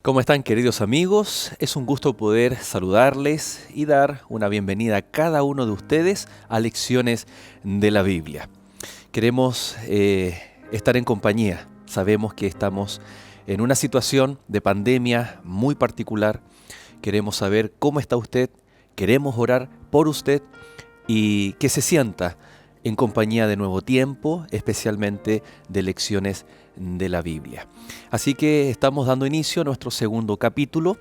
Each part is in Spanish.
¿Cómo están, queridos amigos? Es un gusto poder saludarles y dar una bienvenida a cada uno de ustedes a Lecciones de la Biblia. Queremos estar en compañía. Sabemos que estamos en una situación de pandemia muy particular. Queremos saber cómo está usted, queremos orar por usted y que se sienta en compañía de Nuevo Tiempo, especialmente de Lecciones de la Biblia. Así que estamos dando inicio a nuestro segundo capítulo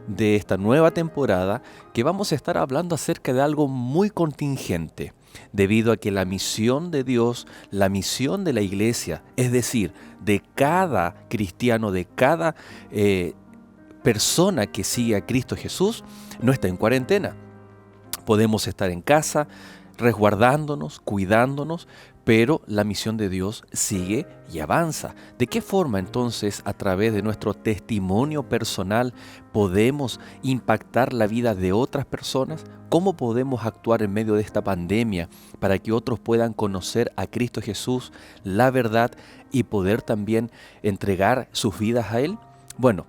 de esta nueva temporada, que vamos a estar hablando acerca de algo muy contingente, debido a que la misión de Dios, la misión de la iglesia, es decir, de cada cristiano, de cada persona que sigue a Cristo Jesús, no está en cuarentena. Podemos estar en casa, resguardándonos, cuidándonos, pero la misión de Dios sigue y avanza. ¿De qué forma entonces, a través de nuestro testimonio personal, podemos impactar la vida de otras personas? ¿Cómo podemos actuar en medio de esta pandemia para que otros puedan conocer a Cristo Jesús, la verdad, y poder también entregar sus vidas a Él? Bueno,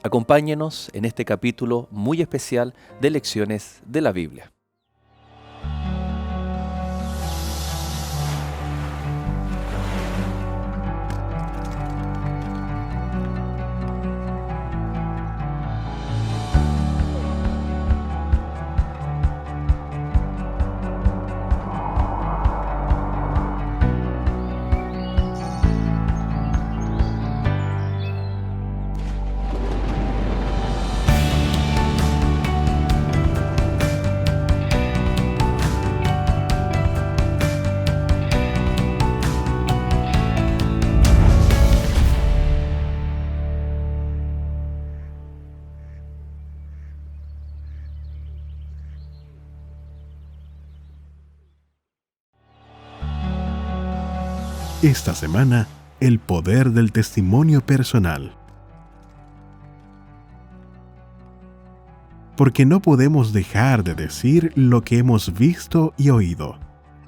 acompáñenos en este capítulo muy especial de Lecciones de la Biblia. Esta semana, el poder del testimonio personal. Porque no podemos dejar de decir lo que hemos visto y oído.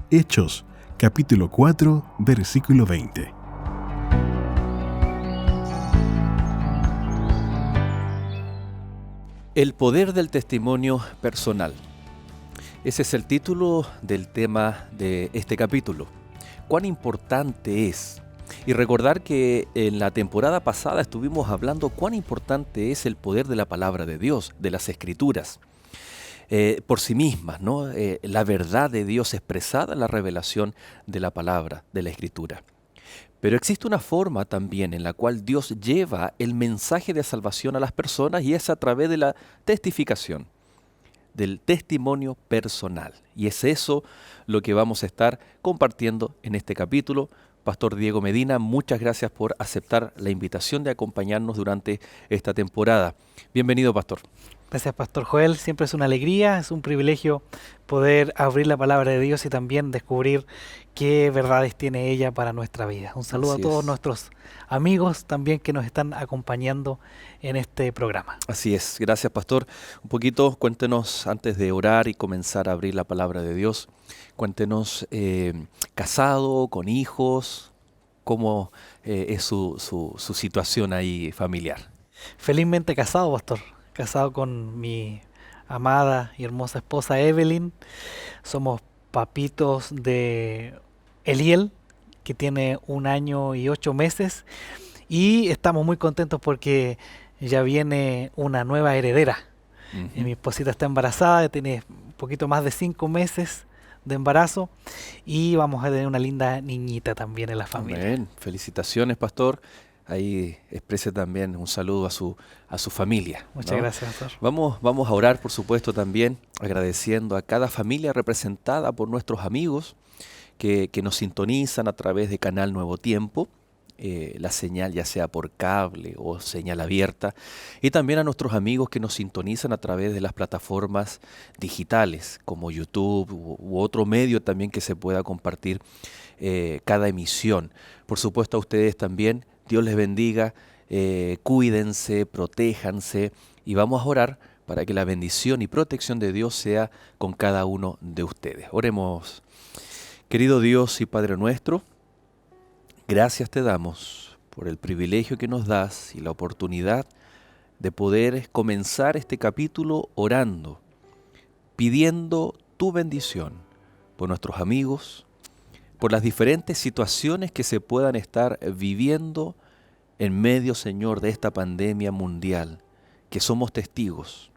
Hechos, capítulo 4, versículo 20. El poder del testimonio personal. Ese es el título del tema de este capítulo. ¿Cuán importante es? Y recordar que en la temporada pasada estuvimos hablando cuán importante es el poder de la palabra de Dios, de las Escrituras, por sí mismas, ¿no? La verdad de Dios expresada en la revelación de la palabra, de la Escritura. Pero existe una forma también en la cual Dios lleva el mensaje de salvación a las personas, y es a través de la testificación, del testimonio personal. Y es eso lo que vamos a estar compartiendo en este capítulo. Pastor Diego Medina, muchas gracias por aceptar la invitación de acompañarnos durante esta temporada. Bienvenido, Pastor. Gracias, Pastor Joel. Siempre es una alegría, es un privilegio poder abrir la palabra de Dios y también descubrir qué verdades tiene ella para nuestra vida. Un saludo Así a todos es. nuestros amigos también que nos están acompañando en este programa. Así es. Gracias, Pastor. Un poquito, cuéntenos, antes de orar y comenzar a abrir la palabra de Dios, cuéntenos, casado, con hijos, cómo es su situación ahí familiar. Felizmente casado, Pastor. Casado con mi amada y hermosa esposa Evelyn. Somos papitos de Eliel, que tiene 1 año y 8 meses. Y estamos muy contentos porque ya viene una nueva heredera. Mi esposita está embarazada, tiene un poquito más de 5 meses de embarazo y vamos a tener una linda niñita también en la familia. Amén. Felicitaciones, Pastor. Ahí exprese también un saludo a su familia, Muchas ¿no? gracias, Pastor. Vamos a orar, por supuesto, también agradeciendo a cada familia representada por nuestros amigos que nos sintonizan a través de Canal Nuevo Tiempo, la señal ya sea por cable o señal abierta, y también a nuestros amigos que nos sintonizan a través de las plataformas digitales como YouTube u otro medio también que se pueda compartir cada emisión. Por supuesto, a ustedes también, Dios les bendiga, cuídense, protéjanse, y vamos a orar para que la bendición y protección de Dios sea con cada uno de ustedes. Oremos. Querido Dios y Padre nuestro, gracias te damos por el privilegio que nos das y la oportunidad de poder comenzar este capítulo orando, pidiendo tu bendición por nuestros amigos, por las diferentes situaciones que se puedan estar viviendo en medio, Señor, de esta pandemia mundial, que somos testigos.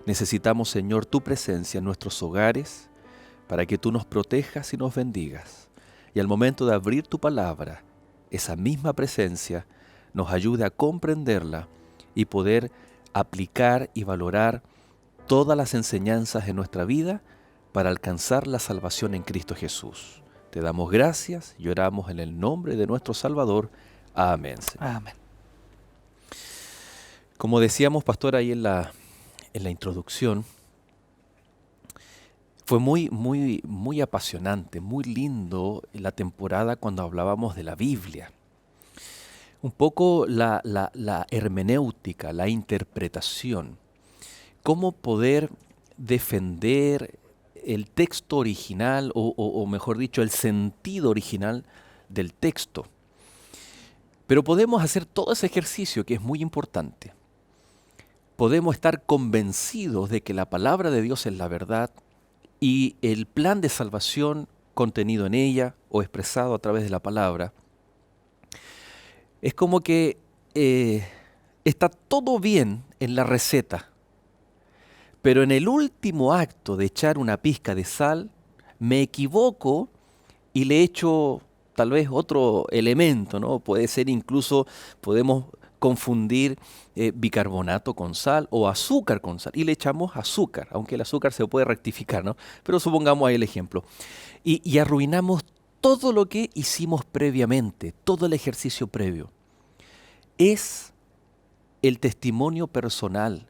Necesitamos, Señor, tu presencia en nuestros hogares para que tú nos protejas y nos bendigas. Y al momento de abrir tu palabra, esa misma presencia nos ayude a comprenderla y poder aplicar y valorar todas las enseñanzas en nuestra vida para alcanzar la salvación en Cristo Jesús. Te damos gracias y oramos en el nombre de nuestro Salvador. Amén, Señor. Amén. Como decíamos, pastor, ahí en la introducción, fue muy apasionante, muy lindo la temporada cuando hablábamos de la Biblia. Un poco la hermenéutica, la interpretación, cómo poder defender el texto original o mejor dicho, el sentido original del texto. Pero podemos hacer todo ese ejercicio que es muy importante. Podemos estar convencidos de que la palabra de Dios es la verdad y el plan de salvación contenido en ella o expresado a través de la palabra. Es como que está todo bien en la receta, pero en el último acto de echar una pizca de sal, me equivoco y le echo tal vez otro elemento, ¿no? Puede ser incluso, podemos confundir bicarbonato con sal o azúcar con sal y le echamos azúcar, aunque el azúcar se puede rectificar, ¿no? Pero supongamos ahí el ejemplo. Y arruinamos todo lo que hicimos previamente, todo el ejercicio previo. Es el testimonio personal,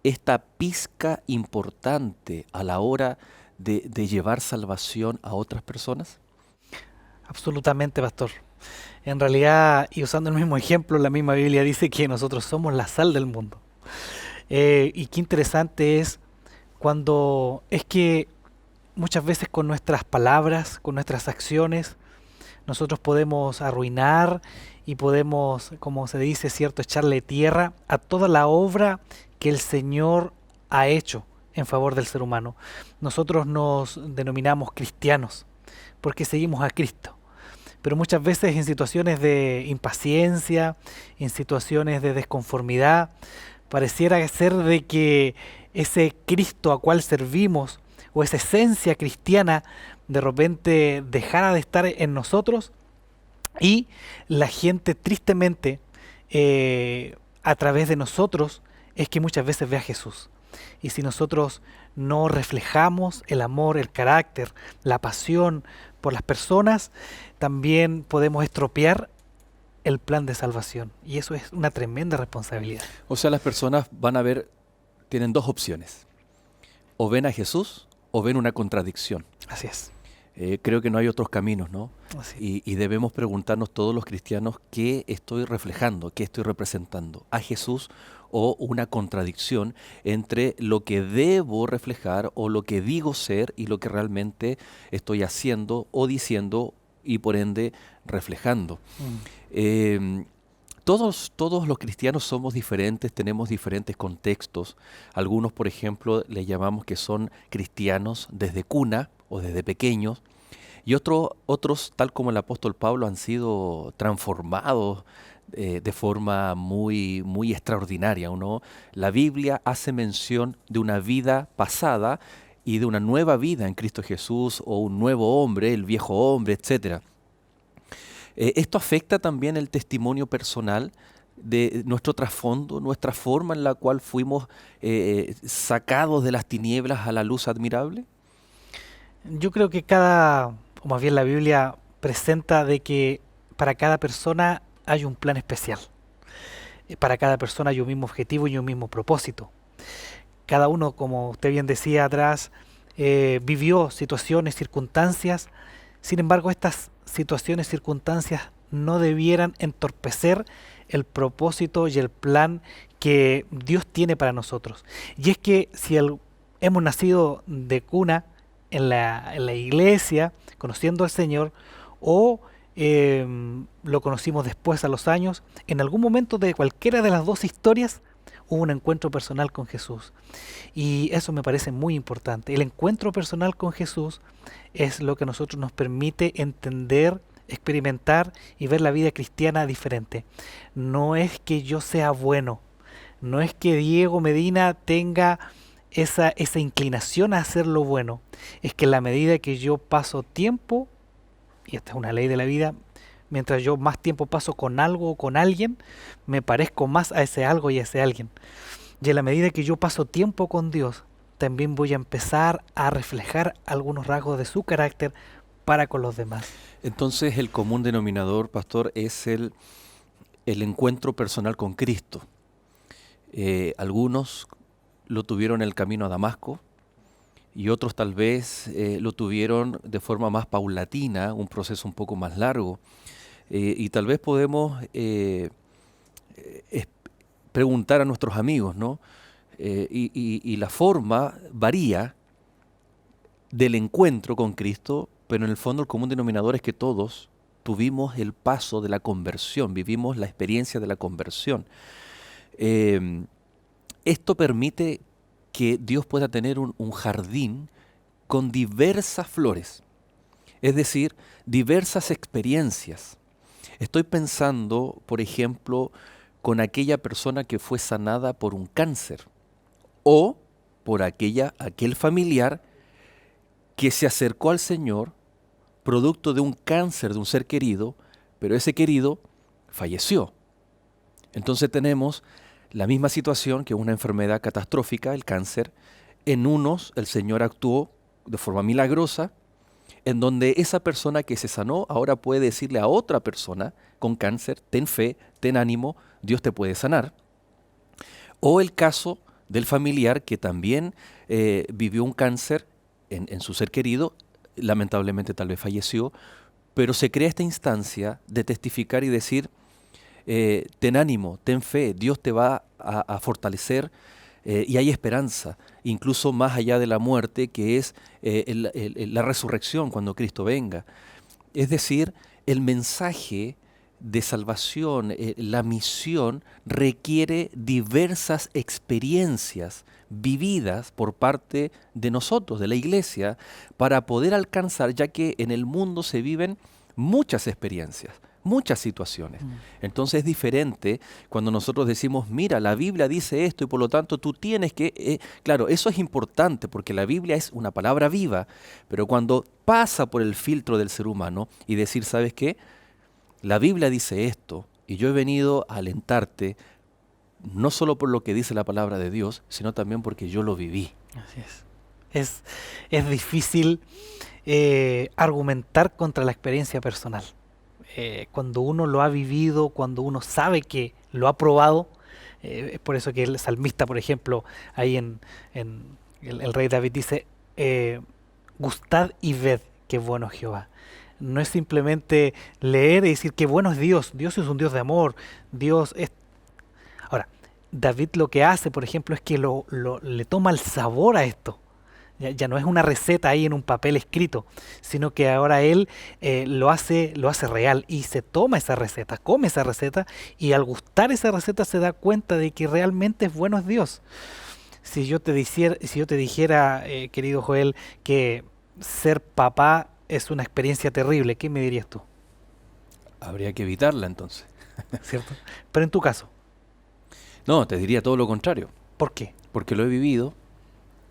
esta pizca importante a la hora de llevar salvación a otras personas. Absolutamente, pastor. En realidad, y usando el mismo ejemplo, la misma Biblia dice que nosotros somos la sal del mundo. Y qué interesante es cuando es que muchas veces con nuestras palabras, con nuestras acciones, nosotros podemos arruinar y podemos, como se dice, cierto, echarle tierra a toda la obra que el Señor ha hecho en favor del ser humano. Nosotros nos denominamos cristianos porque seguimos a Cristo. Pero muchas veces en situaciones de impaciencia, en situaciones de desconformidad, pareciera ser de que ese Cristo a cual servimos o esa esencia cristiana de repente dejara de estar en nosotros y la gente tristemente a través de nosotros es que muchas veces ve a Jesús. Y si nosotros no reflejamos el amor, el carácter, la pasión por las personas, también podemos estropear el plan de salvación. Y eso es una tremenda responsabilidad. O sea, las personas van a ver, tienen dos opciones. O ven a Jesús o ven una contradicción. Así es. Creo que no hay otros caminos, ¿no? Así. Y debemos preguntarnos todos los cristianos qué estoy reflejando, qué estoy representando, a Jesús o una contradicción entre lo que debo reflejar o lo que digo ser y lo que realmente estoy haciendo o diciendo y por ende reflejando. Todos los cristianos somos diferentes, tenemos diferentes contextos. Algunos, por ejemplo, le llamamos que son cristianos desde cuna o desde pequeños, y otros, tal como el apóstol Pablo, han sido transformados de forma muy extraordinaria, ¿no? La Biblia hace mención de una vida pasada y de una nueva vida en Cristo Jesús, o un nuevo hombre, el viejo hombre, etc. Esto afecta también el testimonio personal de nuestro trasfondo, nuestra forma en la cual fuimos sacados de las tinieblas a la luz admirable. Yo creo que o más bien la Biblia presenta de que para cada persona hay un plan especial. Para cada persona hay un mismo objetivo y un mismo propósito. Cada uno, como usted bien decía atrás, vivió situaciones, circunstancias. Sin embargo, estas situaciones, circunstancias no debieran entorpecer el propósito y el plan que Dios tiene para nosotros. Y es que si hemos nacido de cuna en la iglesia, conociendo al Señor, o lo conocimos después a los años, en algún momento de cualquiera de las dos historias, hubo un encuentro personal con Jesús. Y eso me parece muy importante. El encuentro personal con Jesús es lo que a nosotros nos permite entender, experimentar y ver la vida cristiana diferente. No es que yo sea bueno, no es que Diego Medina tenga esa inclinación a hacer lo bueno, es que en la medida que yo paso tiempo, y esta es una ley de la vida, mientras yo más tiempo paso con algo o con alguien, me parezco más a ese algo y a ese alguien. Y en la medida que yo paso tiempo con Dios, también voy a empezar a reflejar algunos rasgos de su carácter para con los demás. Entonces el común denominador, pastor, es el encuentro personal con Cristo. Algunos lo tuvieron en el camino a Damasco y otros tal vez lo tuvieron de forma más paulatina, un proceso un poco más largo. Y tal vez podemos preguntar a nuestros amigos, ¿no? Y la forma varía del encuentro con Cristo, pero en el fondo el común denominador es que todos tuvimos el paso de la conversión, vivimos la experiencia de la conversión. Esto permite que Dios pueda tener un jardín con diversas flores, es decir, diversas experiencias. Estoy pensando, por ejemplo, con aquella persona que fue sanada por un cáncer o por aquel familiar que se acercó al Señor producto de un cáncer de un ser querido, pero ese querido falleció. Entonces tenemos la misma situación que una enfermedad catastrófica, el cáncer. En unos el Señor actuó de forma milagrosa, en donde esa persona que se sanó ahora puede decirle a otra persona con cáncer, ten fe, ten ánimo, Dios te puede sanar. O el caso del familiar que también vivió un cáncer en su ser querido, lamentablemente tal vez falleció, pero se crea esta instancia de testificar y decir, ten ánimo, ten fe, Dios te va a fortalecer y hay esperanza, incluso más allá de la muerte, que es la resurrección cuando Cristo venga. Es decir, el mensaje de salvación, la misión, requiere diversas experiencias vividas por parte de nosotros, de la iglesia, para poder alcanzar, ya que en el mundo se viven muchas experiencias, muchas situaciones. Entonces es diferente cuando nosotros decimos, mira, la Biblia dice esto y por lo tanto tú tienes que... claro, eso es importante porque la Biblia es una palabra viva, pero cuando pasa por el filtro del ser humano y decir, ¿sabes qué? La Biblia dice esto y yo he venido a alentarte no solo por lo que dice la palabra de Dios, sino también porque yo lo viví. Así es. Es difícil argumentar contra la experiencia personal. Cuando uno lo ha vivido, cuando uno sabe que lo ha probado, es por eso que el salmista, por ejemplo, ahí en el rey David dice, gustad y ved qué bueno es Jehová. No es simplemente leer y decir qué bueno es Dios. Dios es un Dios de amor. Dios es... Ahora, David lo que hace, por ejemplo, es que le toma el sabor a esto. Ya no es una receta ahí en un papel escrito, sino que ahora él lo hace real y se toma esa receta, come esa receta y al gustar esa receta se da cuenta de que realmente es bueno es Dios. Si yo te dijera, querido Joel, que ser papá es una experiencia terrible, ¿qué me dirías tú? Habría que evitarla entonces. ¿Cierto? Pero en tu caso. No, te diría todo lo contrario. ¿Por qué? Porque lo he vivido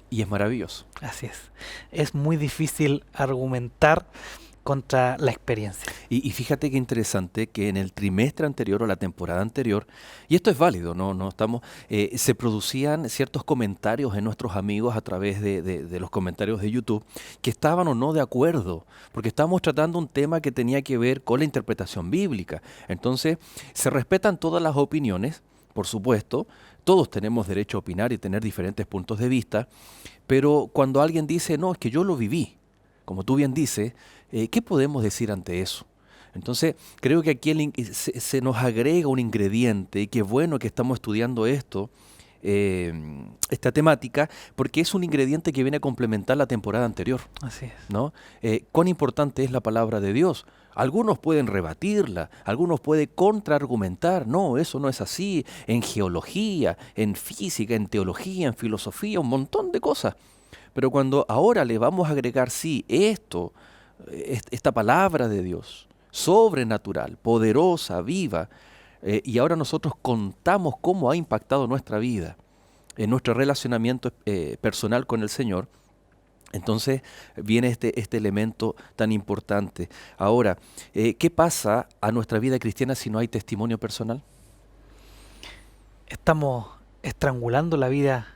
y es maravilloso. Así es. Es muy difícil argumentar contra la experiencia. Y fíjate qué interesante que en el trimestre anterior o la temporada anterior, y esto es válido, no estamos, se producían ciertos comentarios en nuestros amigos a través de los comentarios de YouTube que estaban o no de acuerdo, porque estábamos tratando un tema que tenía que ver con la interpretación bíblica. Entonces, se respetan todas las opiniones, por supuesto, todos tenemos derecho a opinar y tener diferentes puntos de vista, pero cuando alguien dice, no, es que yo lo viví, como tú bien dices, ¿qué podemos decir ante eso? Entonces, creo que aquí se nos agrega un ingrediente y qué bueno que estamos estudiando esto, esta temática, porque es un ingrediente que viene a complementar la temporada anterior. Así es. ¿No? Cuán importante es la palabra de Dios, Algunos pueden rebatirla, algunos pueden contraargumentar. No, eso no es así. En geología, en física, en teología, en filosofía, un montón de cosas. Pero cuando ahora le vamos a agregar, sí, esta palabra de Dios, sobrenatural, poderosa, viva, y ahora nosotros contamos cómo ha impactado nuestra vida, en nuestro relacionamiento personal con el Señor, entonces viene este elemento tan importante. Ahora, ¿qué pasa a nuestra vida cristiana si no hay testimonio personal? Estamos estrangulando la vida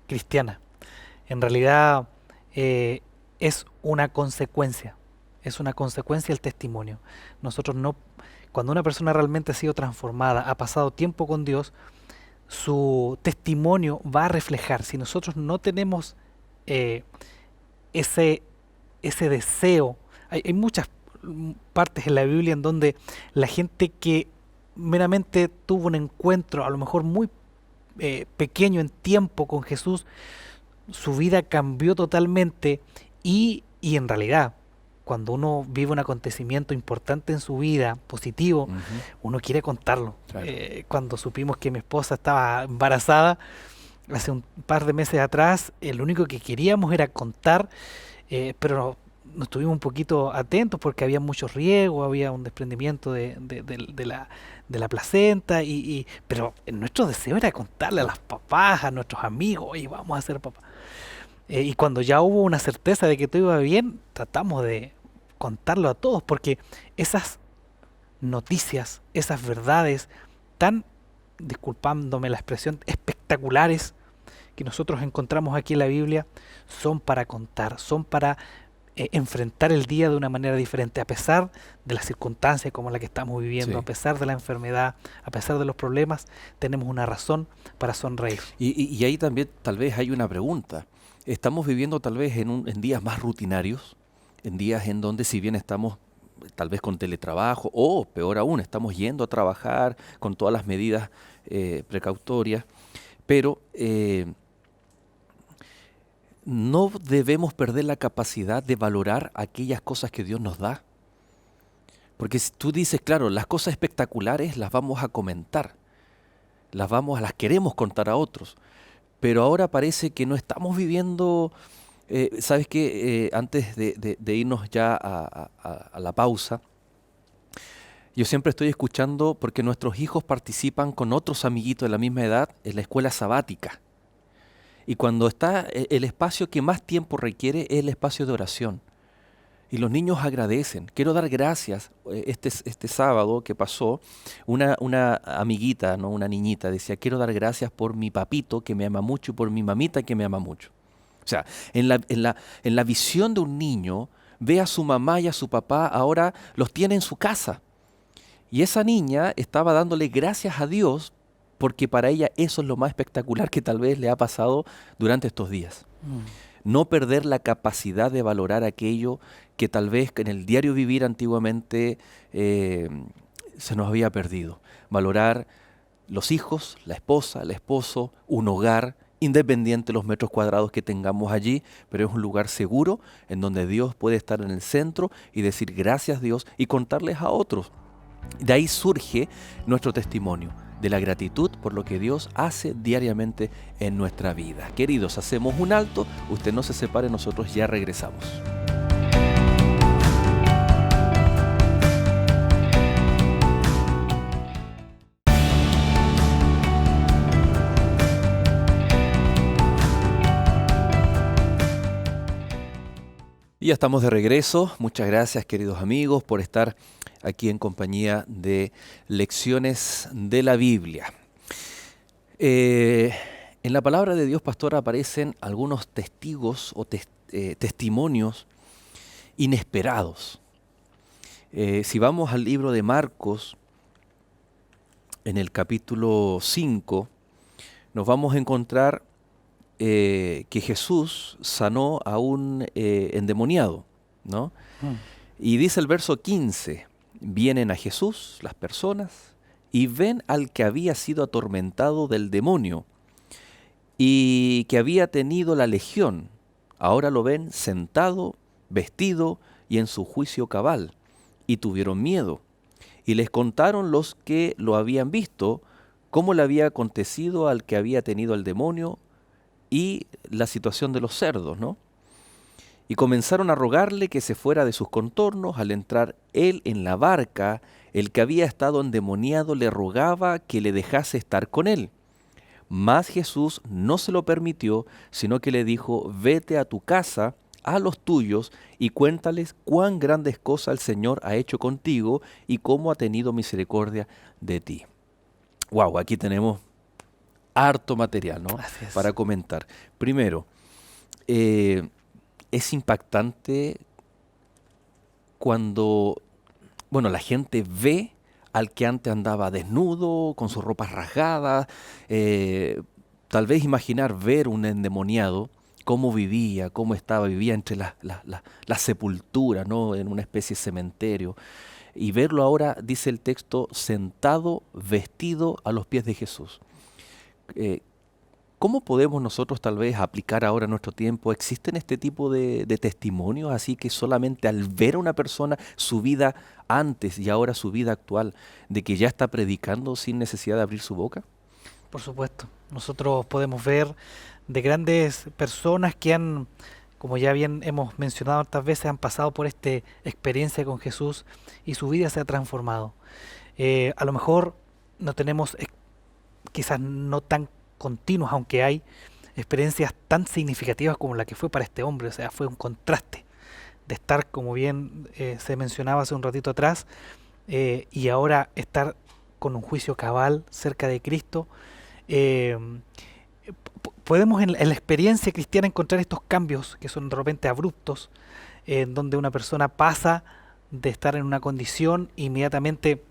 cristiana. En realidad es una consecuencia. Es una consecuencia el testimonio. Nosotros no, cuando una persona realmente ha sido transformada, ha pasado tiempo con Dios, su testimonio va a reflejar. Si nosotros no tenemos eh, ese, ese deseo, hay muchas partes en la Biblia en donde la gente que meramente tuvo un encuentro, a lo mejor muy pequeño en tiempo con Jesús, su vida cambió totalmente y en realidad, cuando uno vive un acontecimiento importante en su vida, positivo, Ujú, uno quiere contarlo. claro. Cuando supimos que mi esposa estaba embarazada, hace un par de meses atrás, lo único que queríamos era contar, pero nos estuvimos un poquito atentos porque había mucho riesgo, había un desprendimiento de la placenta, pero nuestro deseo era contarle a las papás, a nuestros amigos, oye, vamos a ser papás. Y cuando ya hubo una certeza de que todo iba bien, tratamos de contarlo a todos, porque esas noticias, esas verdades tan, disculpándome la expresión, espectaculares que nosotros encontramos aquí en la Biblia, son para contar, son para enfrentar el día de una manera diferente, a pesar de las circunstancias como la que estamos viviendo, a Sí. pesar de la enfermedad, a pesar de los problemas, tenemos una razón para sonreír. Y ahí también tal vez hay una pregunta. Estamos viviendo tal vez en días más rutinarios, en días en donde si bien estamos tal vez con teletrabajo o peor aún, estamos yendo a trabajar con todas las medidas precautorias, pero no debemos perder la capacidad de valorar aquellas cosas que Dios nos da. Porque si tú dices, claro, las cosas espectaculares las vamos a comentar, las queremos contar a otros, pero ahora parece que no estamos viviendo, ¿sabes qué? Antes de irnos ya a la pausa, yo siempre estoy escuchando porque nuestros hijos participan con otros amiguitos de la misma edad en la escuela sabática. Y cuando está el espacio que más tiempo requiere es el espacio de oración. Y los niños agradecen. Quiero dar gracias. Este sábado que pasó, una amiguita, ¿no? Una niñita, decía, quiero dar gracias por mi papito que me ama mucho y por mi mamita que me ama mucho. O sea, en la visión de un niño, ve a su mamá y a su papá, ahora los tiene en su casa. Y esa niña estaba dándole gracias a Dios porque para ella eso es lo más espectacular que tal vez le ha pasado durante estos días. No perder la capacidad de valorar aquello que tal vez en el diario vivir antiguamente se nos había perdido. Valorar los hijos, la esposa, el esposo, un hogar, independiente de los metros cuadrados que tengamos allí, pero es un lugar seguro en donde Dios puede estar en el centro y decir gracias Dios y contarles a otros. De ahí surge nuestro testimonio de la gratitud por lo que Dios hace diariamente en nuestra vida. Queridos, hacemos un alto, usted no se separe, nosotros ya regresamos. Y ya estamos de regreso. Muchas gracias, queridos amigos, por estar aquí en compañía de Lecciones de la Biblia. En la palabra de Dios, pastor, aparecen algunos testigos o testimonios inesperados. Si vamos al libro de Marcos, en el capítulo 5, nos vamos a encontrar que Jesús sanó a un endemoniado, ¿no? Y dice el verso 15, vienen a Jesús las personas y ven al que había sido atormentado del demonio y que había tenido la legión. Ahora lo ven sentado, vestido y en su juicio cabal. y tuvieron miedo. Y les contaron los que lo habían visto, cómo le había acontecido al que había tenido el demonio y la situación de los cerdos, ¿no? Y comenzaron a rogarle que se fuera de sus contornos. Al entrar él en la barca, el que había estado endemoniado le rogaba que le dejase estar con él. Mas Jesús no se lo permitió, sino que le dijo: vete a tu casa, a los tuyos, y cuéntales cuán grandes cosas el Señor ha hecho contigo y cómo ha tenido misericordia de ti. Wow, aquí tenemos harto material, ¿no? Así es. Para comentar. Primero, es impactante cuando, bueno, la gente ve al que antes andaba desnudo, con sus ropas rasgadas, tal vez imaginar ver un endemoniado, cómo vivía, cómo estaba, vivía entre las sepulturas, ¿no? En una especie de cementerio. Y verlo ahora, dice el texto, sentado, vestido a los pies de Jesús. ¿Cómo podemos nosotros tal vez aplicar ahora nuestro tiempo? ¿Existen este tipo de testimonios así que solamente al ver a una persona su vida antes y ahora su vida actual, de que ya está predicando sin necesidad de abrir su boca? Por supuesto. Nosotros podemos ver de grandes personas que han, como ya bien hemos mencionado otras veces, han pasado por esta experiencia con Jesús y su vida se ha transformado. A lo mejor no tenemos, quizás no tan continuas, aunque hay experiencias tan significativas como la que fue para este hombre. O sea, fue un contraste de estar, como bien se mencionaba hace un ratito atrás, y ahora estar con un juicio cabal cerca de Cristo. Podemos en la experiencia cristiana encontrar estos cambios que son de repente abruptos, en donde una persona pasa de estar en una condición inmediatamente.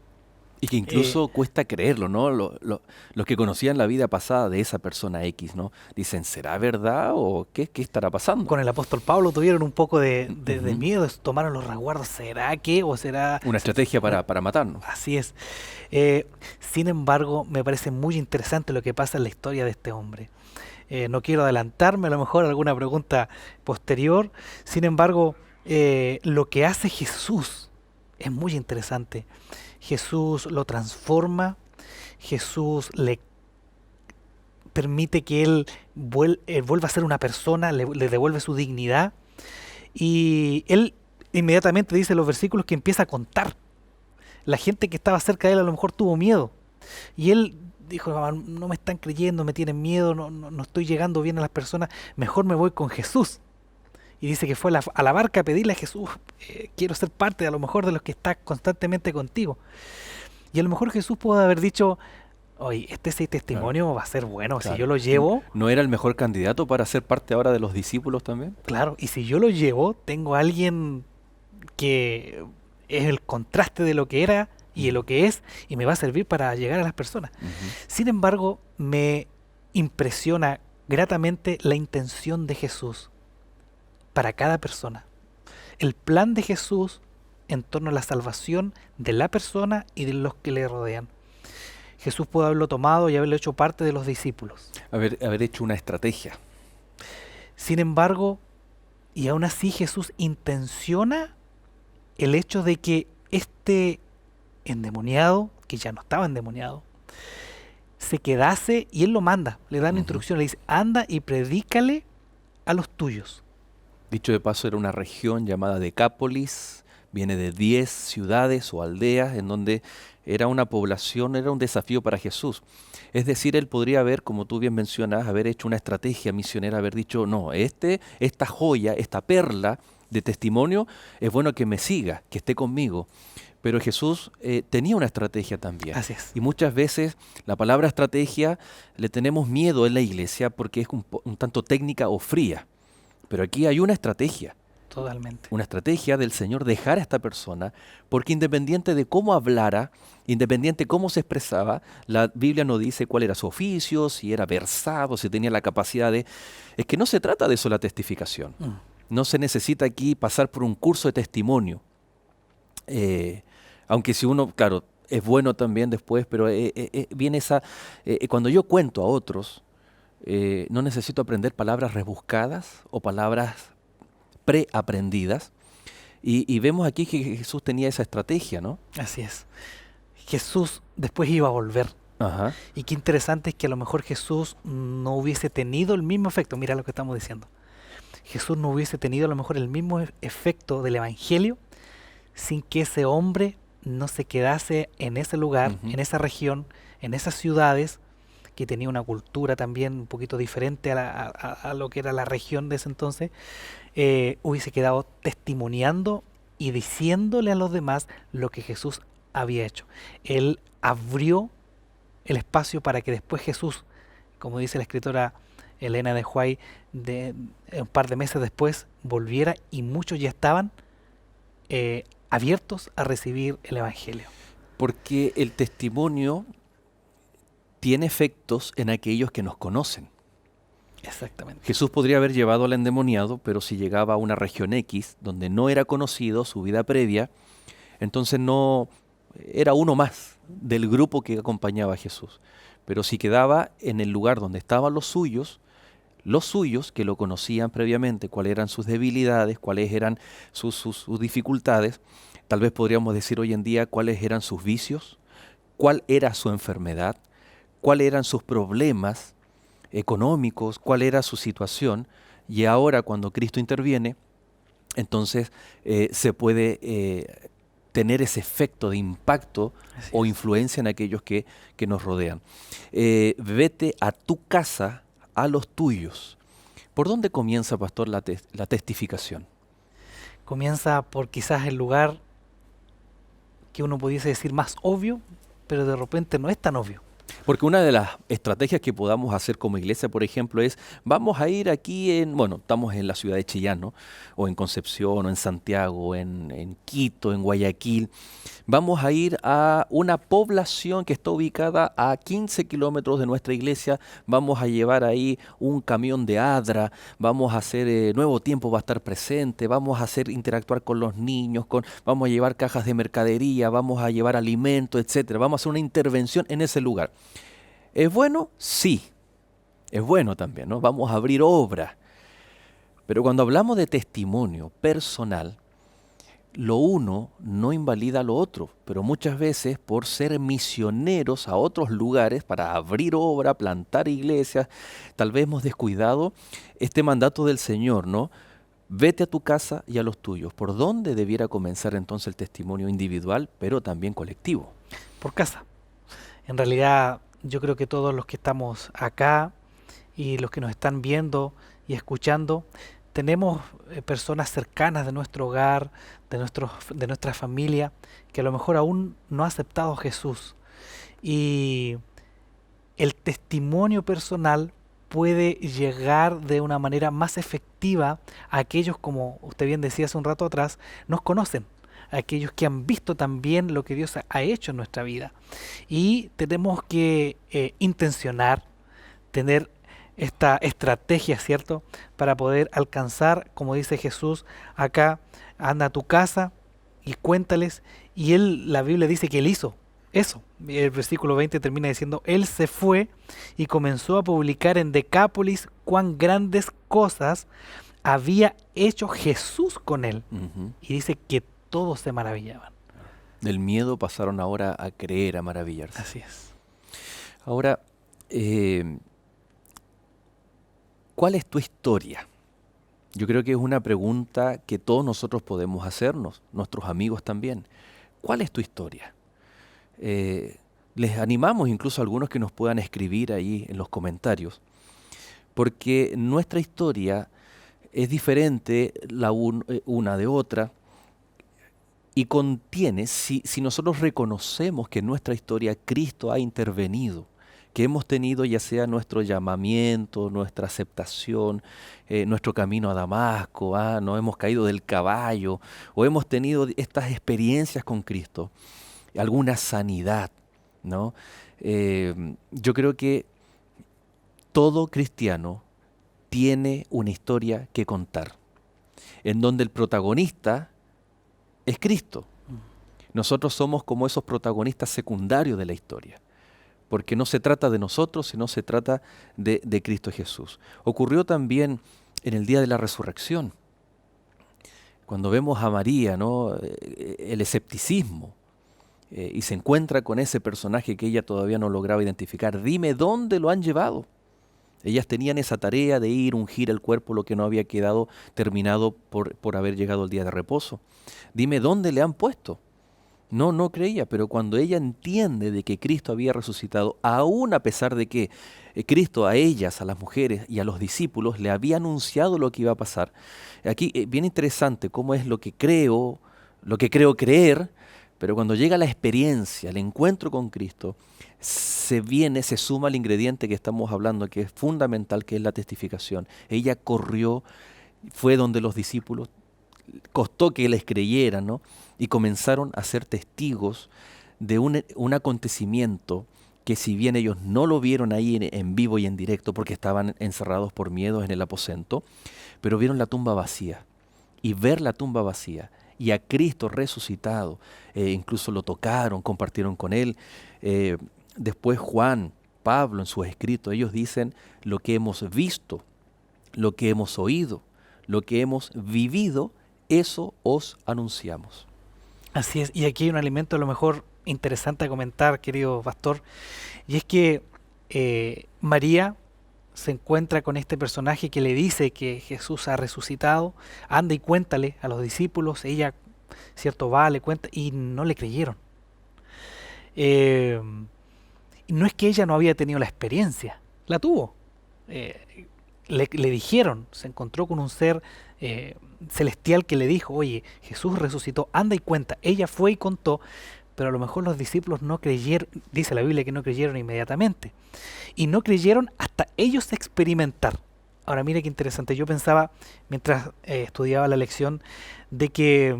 Y que incluso cuesta creerlo, ¿no? Los que conocían la vida pasada de esa persona X, ¿no? Dicen, ¿será verdad o qué estará pasando? Con el apóstol Pablo tuvieron un poco de Ujú. miedo, tomaron los resguardos. ¿Será que o será...? Una estrategia para matarnos. Así es. Sin embargo, me parece muy interesante lo que pasa en la historia de este hombre. No quiero adelantarme a lo mejor a alguna pregunta posterior. Sin embargo, lo que hace Jesús es muy interesante. Jesús lo transforma, Jesús le permite que él vuelva a ser una persona, le devuelve su dignidad, y él inmediatamente dice en los versículos que empieza a contar. La gente que estaba cerca de él a lo mejor tuvo miedo, y él dijo: no me están creyendo, me tienen miedo, no estoy llegando bien a las personas, mejor me voy con Jesús. Y dice que fue a la barca a pedirle a Jesús: quiero ser parte a lo mejor de los que está constantemente contigo. Y a lo mejor Jesús puede haber dicho: oye, ese testimonio va a ser bueno, Claro. si yo lo llevo, ¿No era el mejor candidato para ser parte ahora de los discípulos también? claro, y si yo lo llevo, tengo a alguien que es el contraste de lo que era y de lo que es, y me va a servir para llegar a las personas. Ujú. Sin embargo, me impresiona gratamente la intención de Jesús para cada persona. El plan de Jesús en torno a la salvación de la persona y de los que le rodean. Jesús pudo haberlo tomado y haberlo hecho parte de los discípulos. Haber hecho una estrategia. Sin embargo, y aún así Jesús intenciona el hecho de que este endemoniado, que ya no estaba endemoniado, se quedase, y él lo manda, le da una Ujú. instrucción, le dice: anda y predícale a los tuyos. Dicho de paso, era una región llamada Decápolis, viene de 10 ciudades o aldeas en donde era una población, era un desafío para Jesús. Es decir, él podría haber, como tú bien mencionas, haber hecho una estrategia misionera, haber dicho: no, esta joya, esta perla de testimonio, es bueno que me siga, que esté conmigo. Pero Jesús tenía una estrategia también. Así es. Y muchas veces la palabra estrategia le tenemos miedo en la iglesia porque es un tanto técnica o fría. Pero aquí hay una estrategia del Señor dejar a esta persona, porque independiente de cómo hablara, independiente de cómo se expresaba, la Biblia no dice cuál era su oficio, si era versado, si tenía la capacidad de... Es que no se trata de eso la testificación. No se necesita aquí pasar por un curso de testimonio. Aunque si uno, claro, es bueno también después, pero viene esa... cuando yo cuento a otros, no necesito aprender palabras rebuscadas o palabras preaprendidas. Y vemos aquí que Jesús tenía esa estrategia, ¿no? Así es. Jesús después iba a volver. Ajá. Y qué interesante es que a lo mejor Jesús no hubiese tenido el mismo efecto. Mira lo que estamos diciendo. Jesús no hubiese tenido a lo mejor el mismo efecto del Evangelio sin que ese hombre no se quedase en ese lugar, Ujú. en esa región, en esas ciudades, que tenía una cultura también un poquito diferente a lo que era la región de ese entonces, hubiese quedado testimoniando y diciéndole a los demás lo que Jesús había hecho. Él abrió el espacio para que después Jesús, como dice la escritora Elena de White, un par de meses después volviera y muchos ya estaban abiertos a recibir el Evangelio. Porque el testimonio tiene efectos en aquellos que nos conocen. Exactamente. Jesús podría haber llevado al endemoniado, pero si llegaba a una región X, donde no era conocido su vida previa, entonces no era uno más del grupo que acompañaba a Jesús. Pero si quedaba en el lugar donde estaban los suyos que lo conocían previamente, cuáles eran sus debilidades, cuáles eran sus dificultades, tal vez podríamos decir hoy en día cuáles eran sus vicios, cuál era su enfermedad, cuáles eran sus problemas económicos, cuál era su situación, y ahora cuando Cristo interviene, entonces se puede tener ese efecto de impacto Así o es. influencia en aquellos que nos rodean. Vete a tu casa, a los tuyos. ¿Por dónde comienza, pastor, la testificación? Comienza por quizás el lugar que uno pudiese decir más obvio, pero de repente no es tan obvio. Porque una de las estrategias que podamos hacer como iglesia, por ejemplo, es vamos a ir aquí estamos en la ciudad de Chillán, ¿no? O en Concepción, o en Santiago, o en Quito, en Guayaquil. Vamos a ir a una población que está ubicada a 15 kilómetros de nuestra iglesia. Vamos a llevar ahí un camión de Adra. Vamos a hacer Nuevo Tiempo va a estar presente. Vamos a hacer interactuar con los niños. Vamos a llevar cajas de mercadería. Vamos a llevar alimentos, etcétera. Vamos a hacer una intervención en ese lugar. ¿Es bueno? Sí. Es bueno también, ¿no? Vamos a abrir obra. Pero cuando hablamos de testimonio personal, lo uno no invalida lo otro, pero muchas veces por ser misioneros a otros lugares para abrir obra, plantar iglesias, tal vez hemos descuidado este mandato del Señor, ¿no? Vete a tu casa y a los tuyos. ¿Por dónde debiera comenzar entonces el testimonio individual, pero también colectivo? Por casa. En realidad, yo creo que todos los que estamos acá y los que nos están viendo y escuchando, tenemos personas cercanas de nuestro hogar, de nuestra familia, que a lo mejor aún no ha aceptado a Jesús. Y el testimonio personal puede llegar de una manera más efectiva a aquellos, como usted bien decía hace un rato atrás, nos conocen, a aquellos que han visto también lo que Dios ha hecho en nuestra vida. Y tenemos que intencionar, tener esta estrategia, ¿cierto? Para poder alcanzar, como dice Jesús acá, anda a tu casa y cuéntales. Y la Biblia dice que él hizo eso. El versículo 20 termina diciendo, él se fue y comenzó a publicar en Decápolis cuán grandes cosas había hecho Jesús con él. Ujú. Y dice que todos se maravillaban. Del miedo pasaron ahora a creer, a maravillarse. Así es. Ahora, ¿cuál es tu historia? Yo creo que es una pregunta que todos nosotros podemos hacernos, nuestros amigos también. ¿Cuál es tu historia? Les animamos incluso a algunos que nos puedan escribir ahí en los comentarios, porque nuestra historia es diferente una de otra y contiene, si nosotros reconocemos que en nuestra historia Cristo ha intervenido, que hemos tenido ya sea nuestro llamamiento, nuestra aceptación, nuestro camino a Damasco, no hemos caído del caballo, o hemos tenido estas experiencias con Cristo, alguna sanidad, ¿no? Yo creo que todo cristiano tiene una historia que contar, en donde el protagonista es Cristo. Nosotros somos como esos protagonistas secundarios de la historia, porque no se trata de nosotros, sino se trata de Cristo Jesús. Ocurrió también en el día de la resurrección, Cuando vemos a María, ¿no? El escepticismo, y se encuentra con ese personaje que ella todavía no lograba identificar. Dime dónde lo han llevado. Ellas tenían esa tarea de ir, ungir el cuerpo, lo que no había quedado terminado por haber llegado el día de reposo. Dime dónde le han puesto. No creía, pero cuando ella entiende de que Cristo había resucitado, aún a pesar de que Cristo a ellas, a las mujeres y a los discípulos, le había anunciado lo que iba a pasar. Aquí bien interesante cómo es lo que creo creer, pero cuando llega la experiencia, el encuentro con Cristo, se suma el ingrediente que estamos hablando, que es fundamental, que es la testificación. Ella corrió, fue donde los discípulos, costó que les creyeran, ¿no? Y comenzaron a ser testigos de un acontecimiento que, si bien ellos no lo vieron ahí en vivo y en directo porque estaban encerrados por miedo en el aposento, pero vieron la tumba vacía. Y ver la tumba vacía y a Cristo resucitado, incluso lo tocaron, compartieron con él. Después Juan, Pablo en sus escritos, ellos dicen: lo que hemos visto, lo que hemos oído, lo que hemos vivido, eso os anunciamos. Así es, y aquí hay un elemento a lo mejor interesante a comentar, querido pastor, y es que María se encuentra con este personaje que le dice que Jesús ha resucitado, anda y cuéntale a los discípulos. Ella, cierto, va, le cuenta, y no le creyeron. No es que ella no había tenido la experiencia, la tuvo. Le dijeron, se encontró con un ser celestial que le dijo: oye, Jesús resucitó, anda y cuenta. Ella fue y contó, pero a lo mejor los discípulos no creyeron, dice la Biblia que no creyeron inmediatamente. Y no creyeron hasta ellos experimentar. Ahora mire qué interesante, yo pensaba mientras estudiaba la lección de que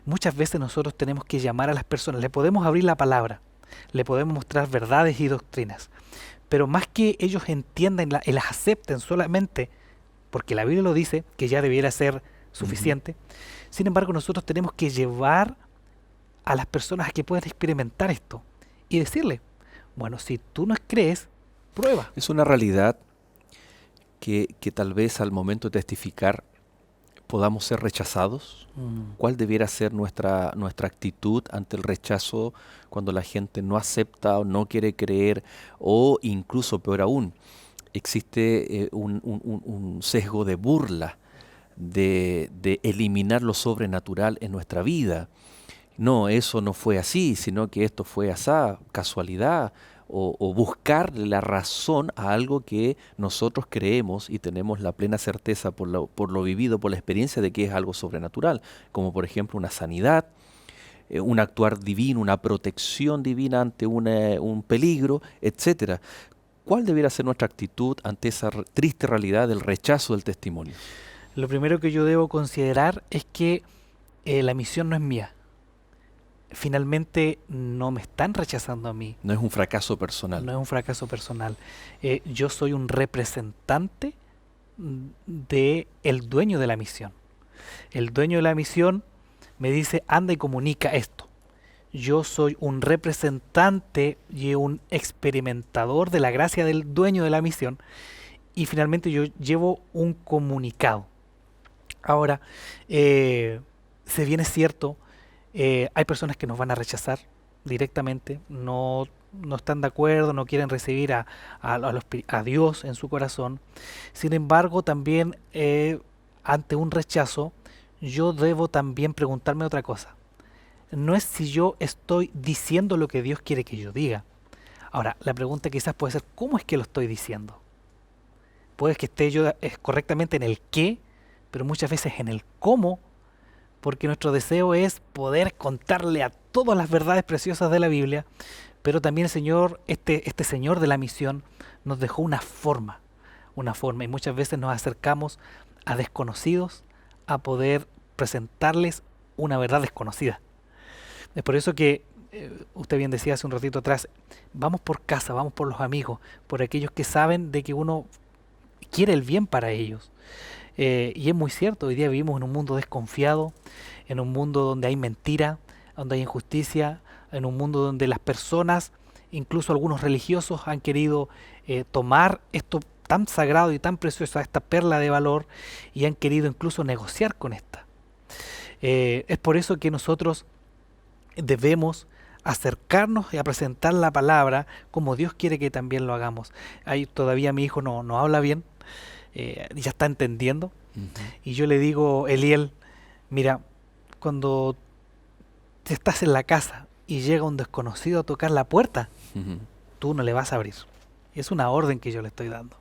muchas veces nosotros tenemos que llamar a las personas, le podemos abrir la palabra, le podemos mostrar verdades y doctrinas, pero más que ellos entiendan y las acepten solamente porque la Biblia lo dice, que ya debiera ser suficiente. Sin embargo, nosotros tenemos que llevar a las personas a que puedan experimentar esto y decirle: bueno, si tú no crees, prueba. Es una realidad que tal vez al momento de testificar podamos ser rechazados. ¿Cuál debiera ser nuestra actitud ante el rechazo cuando la gente no acepta o no quiere creer, o incluso peor aún, existe un sesgo de burla, de eliminar lo sobrenatural en nuestra vida? No, eso no fue así, sino que esto fue asá, casualidad, o buscar la razón a algo que nosotros creemos y tenemos la plena certeza por lo vivido, por la experiencia de que es algo sobrenatural, como por ejemplo una sanidad, un actuar divino, una protección divina ante un peligro, etcétera. ¿Cuál debiera ser nuestra actitud ante esa triste realidad del rechazo del testimonio? Lo primero que yo debo considerar es que la misión no es mía. Finalmente no me están rechazando a mí. No es un fracaso personal. No es un fracaso personal. Yo soy un representante de el dueño de la misión. El dueño de la misión me dice: anda y comunica esto. Yo soy un representante y un experimentador de la gracia del dueño de la misión, y finalmente yo llevo un comunicado. Ahora, si bien es cierto, hay personas que nos van a rechazar directamente, no están de acuerdo, no quieren recibir a Dios en su corazón. Sin embargo, también ante un rechazo, yo debo también preguntarme otra cosa. No es si yo estoy diciendo lo que Dios quiere que yo diga. Ahora, la pregunta quizás puede ser: ¿cómo es que lo estoy diciendo? Puede que esté yo correctamente en el qué, pero muchas veces en el cómo, porque nuestro deseo es poder contarle a todas las verdades preciosas de la Biblia, pero también el Señor, este Señor de la misión, nos dejó una forma, y muchas veces nos acercamos a desconocidos a poder presentarles una verdad desconocida. Es por eso que usted bien decía hace un ratito atrás, vamos por casa, vamos por los amigos, por aquellos que saben de que uno quiere el bien para ellos. Y es muy cierto, hoy día vivimos en un mundo desconfiado, en un mundo donde hay mentira, donde hay injusticia, en un mundo donde las personas, incluso algunos religiosos, han querido tomar esto tan sagrado y tan precioso, esta perla de valor, y han querido incluso negociar con esta. Es por eso que nosotros debemos acercarnos y a presentar la palabra como Dios quiere que también lo hagamos. Ahí todavía mi hijo no habla bien, ya está entendiendo. Y yo le digo, Eliel, mira, cuando estás en la casa y llega un desconocido a tocar la puerta, tú no le vas a abrir. Es una orden que yo le estoy dando.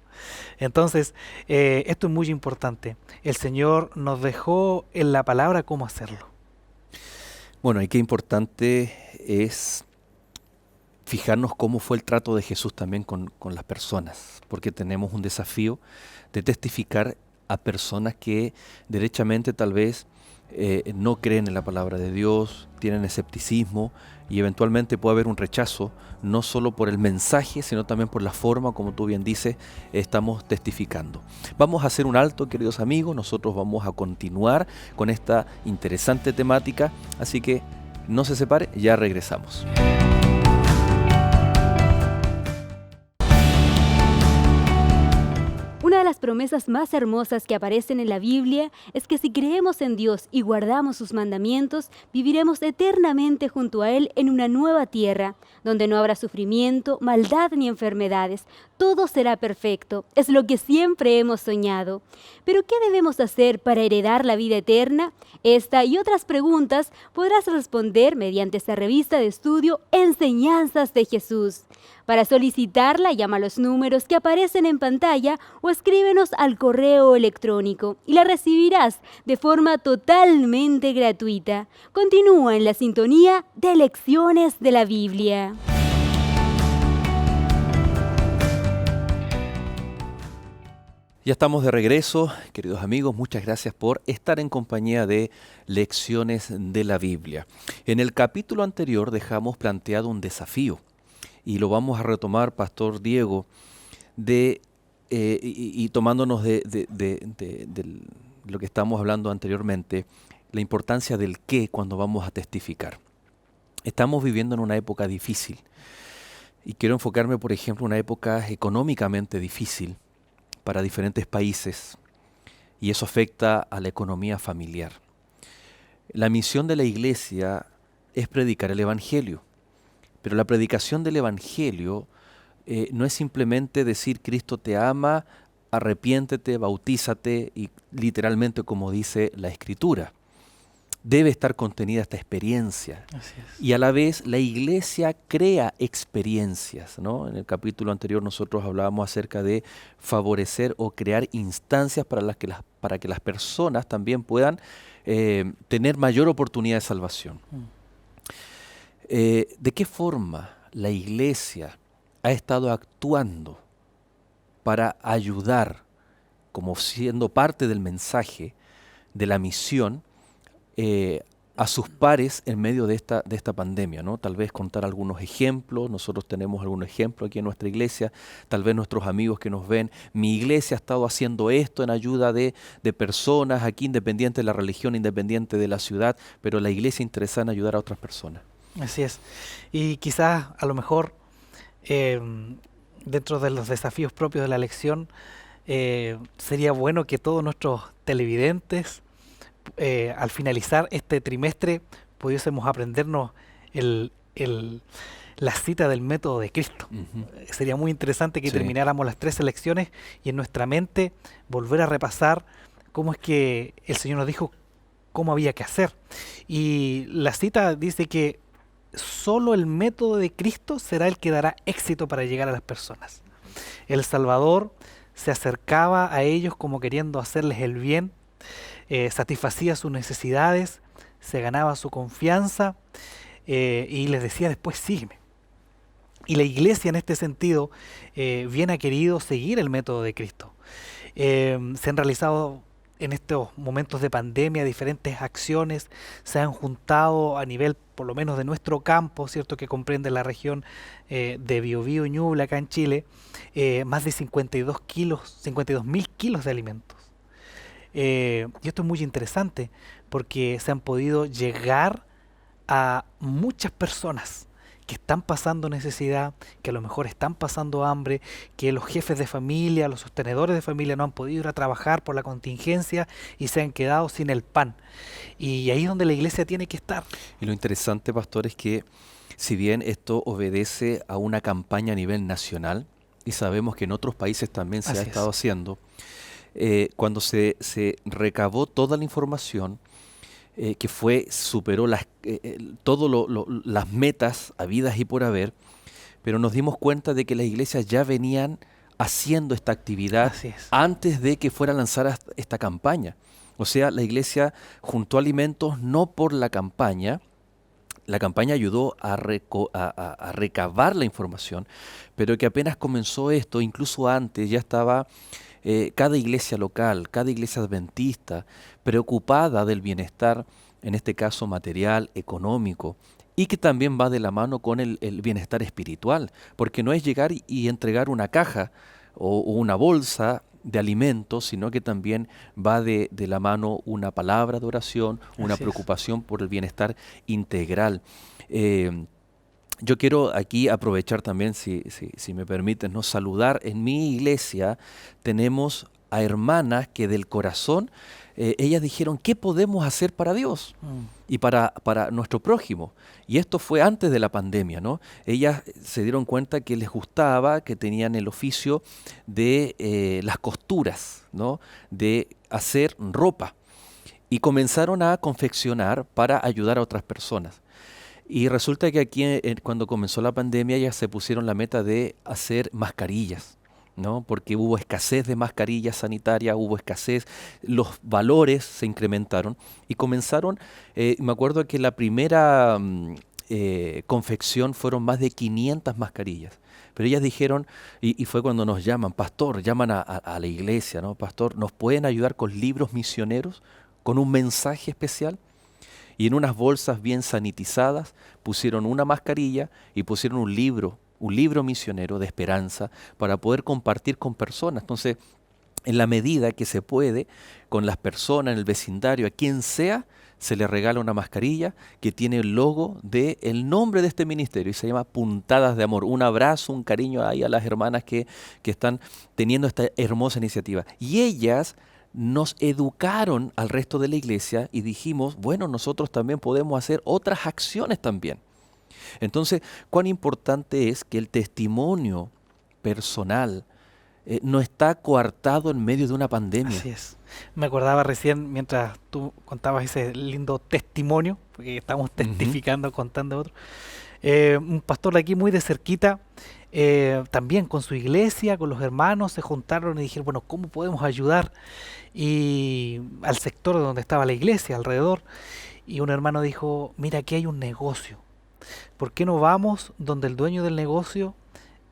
Entonces, esto es muy importante. El Señor nos dejó en la palabra cómo hacerlo. Bueno, y qué importante es fijarnos cómo fue el trato de Jesús también con las personas, porque tenemos un desafío de testificar a personas que derechamente tal vez no creen en la palabra de Dios, tienen escepticismo y eventualmente puede haber un rechazo, no solo por el mensaje, sino también por la forma, como tú bien dices, estamos testificando. Vamos a hacer un alto, queridos amigos, nosotros vamos a continuar con esta interesante temática, así que no se separe, ya regresamos. Una de las promesas más hermosas que aparecen en la Biblia es que si creemos en Dios y guardamos sus mandamientos, viviremos eternamente junto a Él en una nueva tierra, donde no habrá sufrimiento, maldad ni enfermedades. Todo será perfecto, es lo que siempre hemos soñado. Pero ¿qué debemos hacer para heredar la vida eterna? Esta y otras preguntas podrás responder mediante esta revista de estudio Enseñanzas de Jesús. Para solicitarla, llama a los números que aparecen en pantalla o escríbenos al correo electrónico y la recibirás de forma totalmente gratuita. Continúa en la sintonía de Lecciones de la Biblia. Ya estamos de regreso, queridos amigos, muchas gracias por estar en compañía de Lecciones de la Biblia. En el capítulo anterior dejamos planteado un desafío y lo vamos a retomar, Pastor Diego, y tomándonos de lo que estábamos hablando anteriormente, la importancia del qué cuando vamos a testificar. Estamos viviendo en una época difícil y quiero enfocarme, por ejemplo, en una época económicamente difícil para diferentes países y eso afecta a la economía familiar. La misión de la iglesia es predicar el Evangelio, pero la predicación del Evangelio no es simplemente decir Cristo te ama, arrepiéntete, bautízate y literalmente como dice la Escritura. Debe estar contenida esta experiencia. Así es. Y a la vez la iglesia crea experiencias, ¿no? En el capítulo anterior nosotros hablábamos acerca de favorecer o crear instancias para que las personas también puedan tener mayor oportunidad de salvación. ¿De qué forma la iglesia ha estado actuando para ayudar, como siendo parte del mensaje, de la misión, a sus pares en medio de esta pandemia, ¿no? Tal vez contar algunos ejemplos, nosotros tenemos algunos ejemplos aquí en nuestra iglesia, tal vez nuestros amigos que nos ven, mi iglesia ha estado haciendo esto en ayuda de personas aquí, independiente de la religión, independiente de la ciudad, pero la iglesia interesada en ayudar a otras personas. Así es. Y quizás a lo mejor dentro de los desafíos propios de la lección sería bueno que todos nuestros televidentes al finalizar este trimestre pudiésemos aprendernos la cita del método de Cristo. Sería muy interesante que termináramos las 3 lecciones y en nuestra mente volver a repasar cómo es que el Señor nos dijo cómo había que hacer. Y la cita dice que solo el método de Cristo será el que dará éxito para llegar a las personas. El Salvador se acercaba a ellos como queriendo hacerles el bien, satisfacía sus necesidades, se ganaba su confianza y les decía después sígueme. Y la iglesia en este sentido bien ha querido seguir el método de Cristo. Se han realizado en estos momentos de pandemia diferentes acciones, se han juntado a nivel por lo menos de nuestro campo, ¿cierto?, que comprende la región de Biobío y Ñuble acá en Chile, más de 52.000 kilos de alimentos. Y esto es muy interesante porque se han podido llegar a muchas personas que están pasando necesidad, que a lo mejor están pasando hambre, que los jefes de familia, los sostenedores de familia no han podido ir a trabajar por la contingencia y se han quedado sin el pan. Y ahí es donde la iglesia tiene que estar. Y lo interesante, pastor, es que si bien esto obedece a una campaña a nivel nacional, y sabemos que en otros países también se Así ha es. estado haciendo, cuando se recabó toda la información, que superó las metas habidas y por haber, pero nos dimos cuenta de que las iglesias ya venían haciendo esta actividad Así es. antes de que fuera lanzada esta campaña. O sea, la iglesia juntó alimentos no por la campaña ayudó a recabar la información, pero que apenas comenzó esto, incluso antes ya estaba cada iglesia local, cada iglesia adventista, preocupada del bienestar, en este caso material, económico, y que también va de la mano con el bienestar espiritual, porque no es llegar y entregar una caja o una bolsa de alimentos, sino que también va de la mano una palabra de oración, una Así es. preocupación por el bienestar integral. Yo quiero aquí aprovechar también, si me permiten, ¿no? Saludar. En mi iglesia tenemos a hermanas que del corazón, ellas dijeron, ¿qué podemos hacer para Dios y para nuestro prójimo? Y esto fue antes de la pandemia, ¿no? Ellas se dieron cuenta que les gustaba, que tenían el oficio de las costuras, ¿no? De hacer ropa. Y comenzaron a confeccionar para ayudar a otras personas. Y resulta que aquí, cuando comenzó la pandemia, ellas se pusieron la meta de hacer mascarillas, ¿no? Porque hubo escasez de mascarillas sanitarias, hubo escasez, los valores se incrementaron y comenzaron, me acuerdo que la primera confección fueron más de 500 mascarillas. Pero ellas dijeron, y fue cuando nos llaman, pastor, llaman a la iglesia, ¿no? Pastor, ¿nos pueden ayudar con libros misioneros, con un mensaje especial? Y en unas bolsas bien sanitizadas pusieron una mascarilla y pusieron un libro misionero de esperanza para poder compartir con personas. Entonces, en la medida que se puede, con las personas en el vecindario, a quien sea, se le regala una mascarilla que tiene el logo del nombre de este ministerio y se llama Puntadas de Amor. Un abrazo, un cariño ahí a las hermanas que están teniendo esta hermosa iniciativa. Y ellas nos educaron al resto de la iglesia y dijimos, bueno, nosotros también podemos hacer otras acciones también. Entonces, cuán importante es que el testimonio personal no está coartado en medio de una pandemia. Así es. Me acordaba recién, mientras tú contabas ese lindo testimonio, porque estamos testificando, contando otro, un pastor de aquí muy de cerquita, también con su iglesia, con los hermanos, se juntaron y dijeron, bueno, ¿cómo podemos ayudar? Y al sector donde estaba la iglesia, alrededor, y un hermano dijo, mira, aquí hay un negocio, ¿por qué no vamos donde el dueño del negocio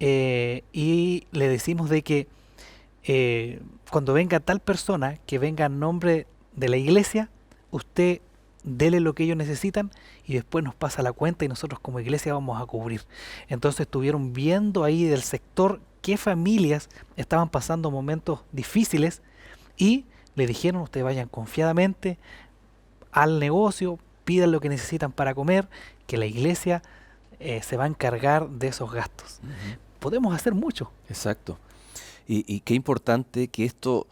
y le decimos de que cuando venga tal persona, que venga en nombre de la iglesia, usted dele lo que ellos necesitan y después nos pasa la cuenta y nosotros como iglesia vamos a cubrir? Entonces estuvieron viendo ahí del sector qué familias estaban pasando momentos difíciles y le dijeron, ustedes vayan confiadamente al negocio, pidan lo que necesitan para comer, que la iglesia se va a encargar de esos gastos. Podemos hacer mucho. Exacto. Y qué importante que esto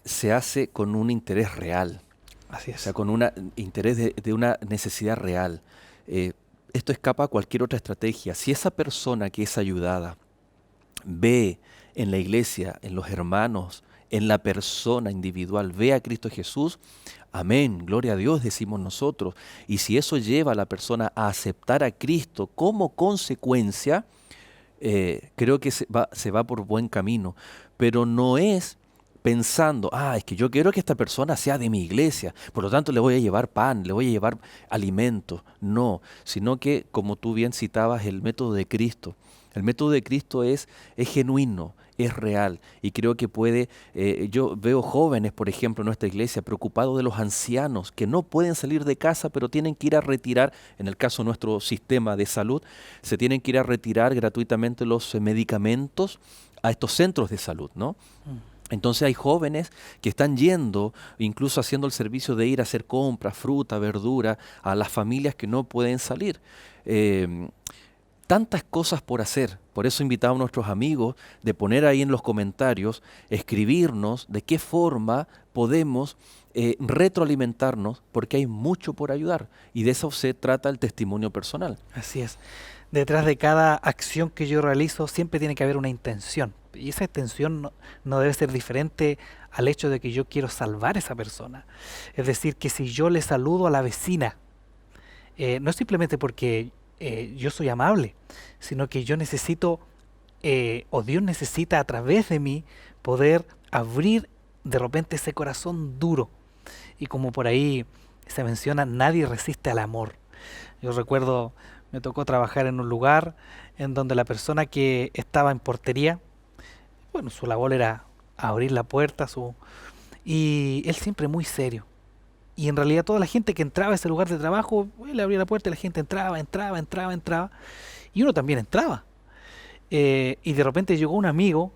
se hace con un interés real. Así es. O sea, con un interés de una necesidad real. Esto escapa a cualquier otra estrategia. Si esa persona que es ayudada ve en la iglesia, en los hermanos, en la persona individual, ve a Cristo Jesús, amén, gloria a Dios, decimos nosotros. Y si eso lleva a la persona a aceptar a Cristo como consecuencia, creo que se va por buen camino. Pero no es pensando, es que yo quiero que esta persona sea de mi iglesia, por lo tanto le voy a llevar pan, le voy a llevar alimentos. No, sino que, como tú bien citabas, el método de Cristo. El método de Cristo es genuino, es real y creo que puede, yo veo jóvenes, por ejemplo, en nuestra iglesia preocupados de los ancianos que no pueden salir de casa pero tienen que ir a retirar, en el caso de nuestro sistema de salud, se tienen que ir a retirar gratuitamente los medicamentos a estos centros de salud, ¿no? Entonces hay jóvenes que están yendo, incluso haciendo el servicio de ir a hacer compras, fruta, verdura, a las familias que no pueden salir. tantas cosas por hacer. Por eso invitamos a nuestros amigos de poner ahí en los comentarios, escribirnos de qué forma podemos retroalimentarnos, porque hay mucho por ayudar. Y de eso se trata el testimonio personal. Así es. Detrás de cada acción que yo realizo siempre tiene que haber una intención. Y esa intención no debe ser diferente al hecho de que yo quiero salvar a esa persona. Es decir, que si yo le saludo a la vecina, no es simplemente porque yo soy amable, sino que yo necesito, o Dios necesita a través de mí, poder abrir de repente ese corazón duro. Y como por ahí se menciona, nadie resiste al amor. Yo recuerdo, me tocó trabajar en un lugar en donde la persona que estaba en portería, bueno, su labor era abrir la puerta, y él siempre muy serio. Y en realidad toda la gente que entraba a ese lugar de trabajo, él abría la puerta y la gente entraba. Y uno también entraba. Y de repente llegó un amigo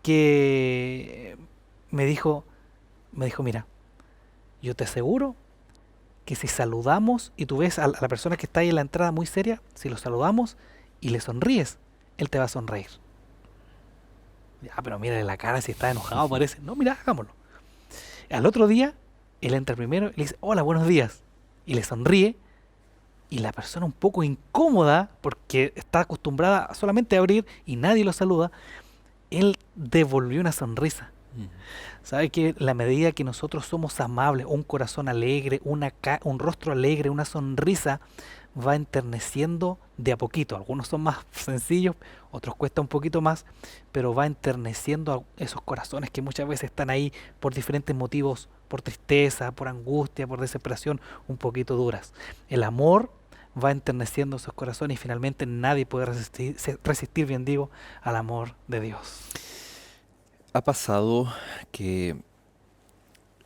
que me dijo, mira, yo te aseguro que si saludamos y tú ves a la persona que está ahí en la entrada muy seria, si lo saludamos y le sonríes, él te va a sonreír. Ya, pero mírale la cara, si está enojado parece. No, mira, hagámoslo. Al otro día, él entra primero y le dice, hola, buenos días. Y le sonríe. Y la persona un poco incómoda, porque está acostumbrada solamente a abrir y nadie lo saluda, él devolvió una sonrisa. ¿Sabe que la medida que nosotros somos amables, un corazón alegre, un rostro alegre, una sonrisa, va enterneciendo de a poquito? Algunos son más sencillos, otros cuesta un poquito más, pero va enterneciendo a esos corazones que muchas veces están ahí por diferentes motivos, por tristeza, por angustia, por desesperación, un poquito duras. El amor va enterneciendo esos corazones y finalmente nadie puede resistir, bien digo, al amor de Dios. Ha pasado que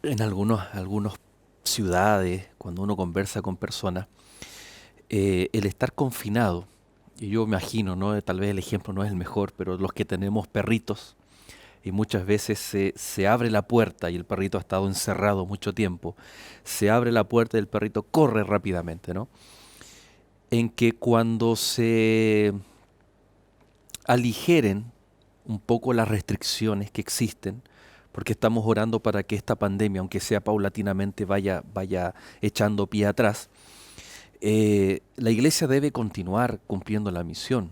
en algunas ciudades, cuando uno conversa con personas, el estar confinado, y yo me imagino, ¿no? Tal vez el ejemplo no es el mejor, pero los que tenemos perritos, y muchas veces se abre la puerta y el perrito ha estado encerrado mucho tiempo, se abre la puerta y el perrito corre rápidamente, ¿no? En que cuando se aligeren un poco las restricciones que existen, porque estamos orando para que esta pandemia, aunque sea paulatinamente, vaya echando pie atrás, la iglesia debe continuar cumpliendo la misión.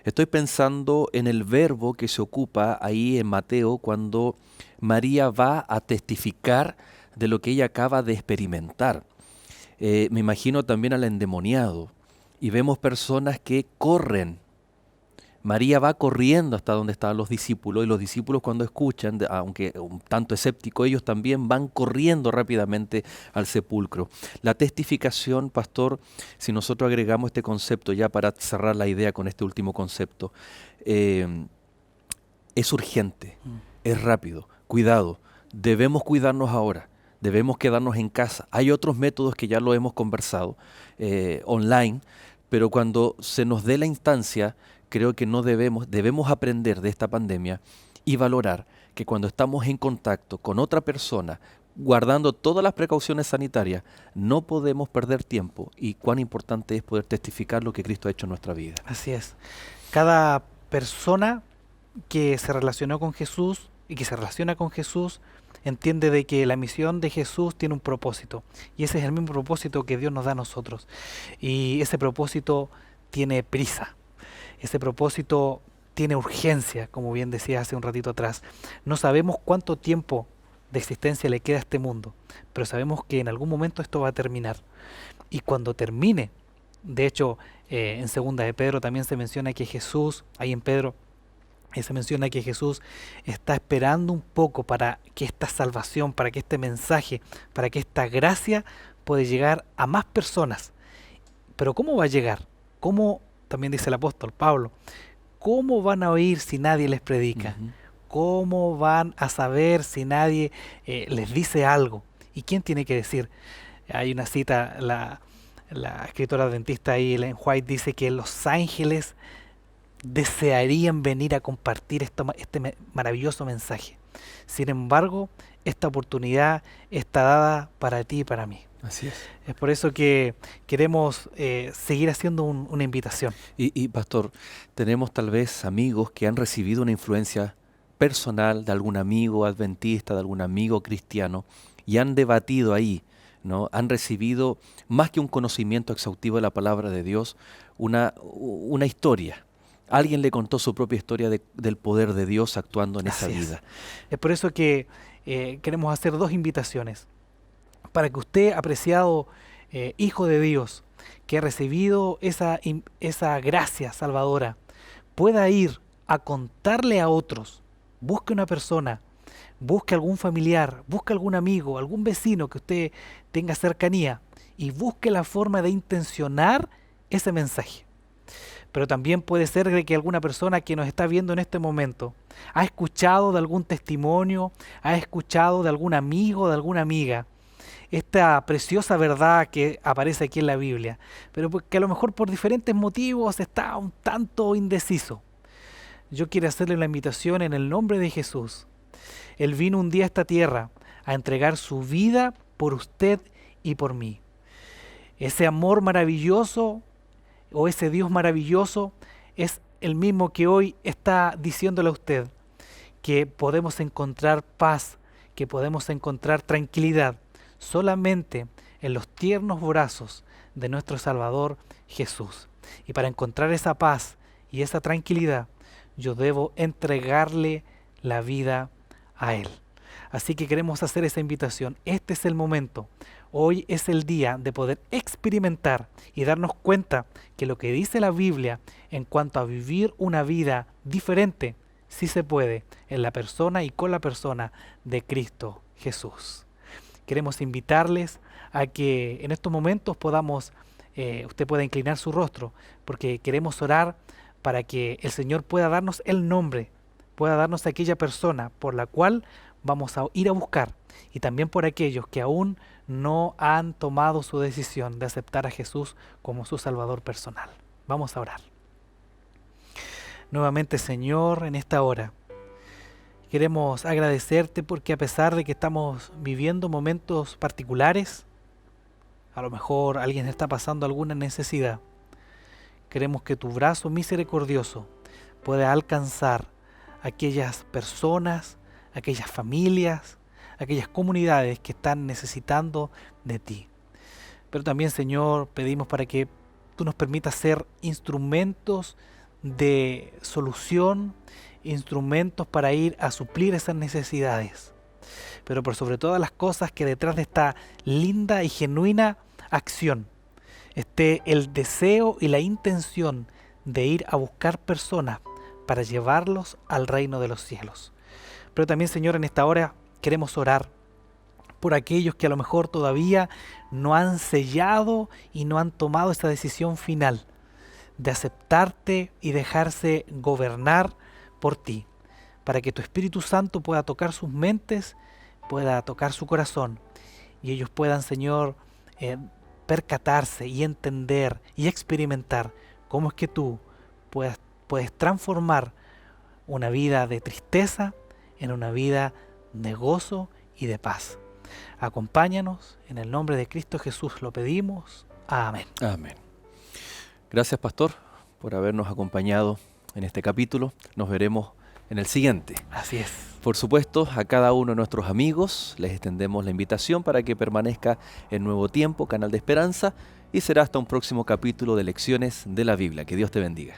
Estoy pensando en el verbo que se ocupa ahí en Mateo cuando María va a testificar de lo que ella acaba de experimentar. Me imagino también al endemoniado y vemos personas que corren. María va corriendo hasta donde estaban los discípulos y los discípulos cuando escuchan, aunque un tanto escéptico, ellos también van corriendo rápidamente al sepulcro. La testificación, pastor, si nosotros agregamos este concepto ya para cerrar la idea con este último concepto, es urgente, es rápido, cuidado, debemos cuidarnos ahora. Debemos quedarnos en casa. Hay otros métodos que ya lo hemos conversado online, pero cuando se nos dé la instancia, creo que debemos aprender de esta pandemia y valorar que cuando estamos en contacto con otra persona, guardando todas las precauciones sanitarias, no podemos perder tiempo y cuán importante es poder testificar lo que Cristo ha hecho en nuestra vida. Así es. Cada persona que se relacionó con Jesús y que se relaciona con Jesús entiende de que la misión de Jesús tiene un propósito y ese es el mismo propósito que Dios nos da a nosotros y ese propósito tiene prisa. Ese propósito tiene urgencia, como bien decía hace un ratito atrás. No sabemos cuánto tiempo de existencia le queda a este mundo, pero sabemos que en algún momento esto va a terminar. Y cuando termine, de hecho, en segunda de Pedro también se menciona que Jesús, ahí en Pedro, se menciona que Jesús está esperando un poco para que esta salvación, para que este mensaje, para que esta gracia pueda llegar a más personas. Pero ¿cómo va a llegar? ¿Cómo? También dice el apóstol Pablo, ¿cómo van a oír si nadie les predica? ¿Cómo van a saber si nadie les dice algo? ¿Y quién tiene que decir? Hay una cita, la escritora adventista ahí, Ellen White, dice que los ángeles desearían venir a compartir este maravilloso mensaje. Sin embargo, esta oportunidad está dada para ti y para mí. Así es. Es por eso que queremos seguir haciendo una invitación. Y pastor, tenemos tal vez amigos que han recibido una influencia personal de algún amigo adventista, de algún amigo cristiano, y han debatido ahí, ¿no? Han recibido, más que un conocimiento exhaustivo de la palabra de Dios, una historia. Alguien le contó su propia historia del poder de Dios actuando en esa Así es. vida. Es por eso que queremos hacer dos invitaciones. Para que usted, apreciado hijo de Dios, que ha recibido esa gracia salvadora, pueda ir a contarle a otros. Busque una persona, busque algún familiar, busque algún amigo, algún vecino que usted tenga cercanía y busque la forma de intencionar ese mensaje. Pero también puede ser de que alguna persona que nos está viendo en este momento ha escuchado de algún testimonio, ha escuchado de algún amigo, de alguna amiga, esta preciosa verdad que aparece aquí en la Biblia, pero que a lo mejor por diferentes motivos está un tanto indeciso. Yo quiero hacerle una invitación en el nombre de Jesús. Él vino un día a esta tierra a entregar su vida por usted y por mí. Ese amor maravilloso o ese Dios maravilloso es el mismo que hoy está diciéndole a usted que podemos encontrar paz, que podemos encontrar tranquilidad solamente en los tiernos brazos de nuestro Salvador Jesús. Y para encontrar esa paz y esa tranquilidad, yo debo entregarle la vida a Él. Así que queremos hacer esa invitación. Este es el momento. Hoy es el día de poder experimentar y darnos cuenta que lo que dice la Biblia en cuanto a vivir una vida diferente, sí se puede en la persona y con la persona de Cristo Jesús. Queremos invitarles a que en estos momentos usted pueda inclinar su rostro, porque queremos orar para que el Señor pueda darnos el nombre, pueda darnos aquella persona por la cual vamos a ir a buscar, y también por aquellos que aún no han tomado su decisión de aceptar a Jesús como su Salvador personal. Vamos a orar. Nuevamente, Señor, en esta hora queremos agradecerte porque a pesar de que estamos viviendo momentos particulares, a lo mejor alguien está pasando alguna necesidad, queremos que tu brazo misericordioso pueda alcanzar a aquellas personas, aquellas familias, aquellas comunidades que están necesitando de ti. Pero también, Señor, pedimos para que tú nos permitas ser instrumentos de solución, instrumentos para ir a suplir esas necesidades. Pero por sobre todas las cosas, que detrás de esta linda y genuina acción esté el deseo y la intención de ir a buscar personas para llevarlos al reino de los cielos. Pero también, Señor, en esta hora queremos orar por aquellos que a lo mejor todavía no han sellado y no han tomado esa decisión final de aceptarte y dejarse gobernar por ti, para que tu Espíritu Santo pueda tocar sus mentes, pueda tocar su corazón, y ellos puedan, Señor, percatarse y entender y experimentar cómo es que tú puedes transformar una vida de tristeza en una vida de gozo y de paz. Acompáñanos, en el nombre de Cristo Jesús lo pedimos. Amén. Amén. Gracias, pastor, por habernos acompañado en este capítulo. Nos veremos en el siguiente. Así es. Por supuesto, a cada uno de nuestros amigos les extendemos la invitación para que permanezca en Nuevo Tiempo, Canal de Esperanza, y será hasta un próximo capítulo de Lecciones de la Biblia. Que Dios te bendiga.